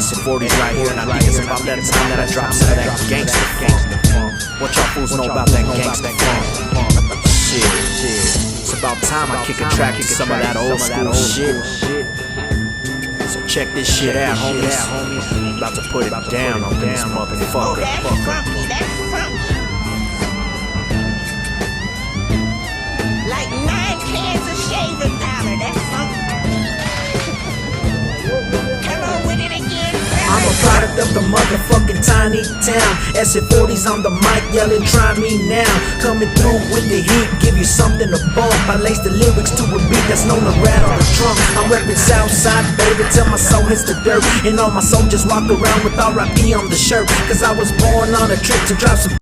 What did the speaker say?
SF40's right here, and I think it's about that time that I drop some of that gangsta funk. What y'all fools know about that gangsta funk? Shit. It's about time I kick a track to some of that old school shit. So check this shit out, homies. About to put it down on this motherfucker. That's funky, that's funky. Like 9 cans of shaving powder, that's funky. Come on with it again, I'm a product of the motherfucking tiny town. SF40's on the mic yelling, try me now. Coming through with the heat, give you something to bump. I lace the lyrics to a beat that's known to rattle the trunk. I'm reppin' Southside, baby, till my soul hits the dirt. And all my soldiers walk around with RIP on the shirt. Cause I was born on a trip to drop some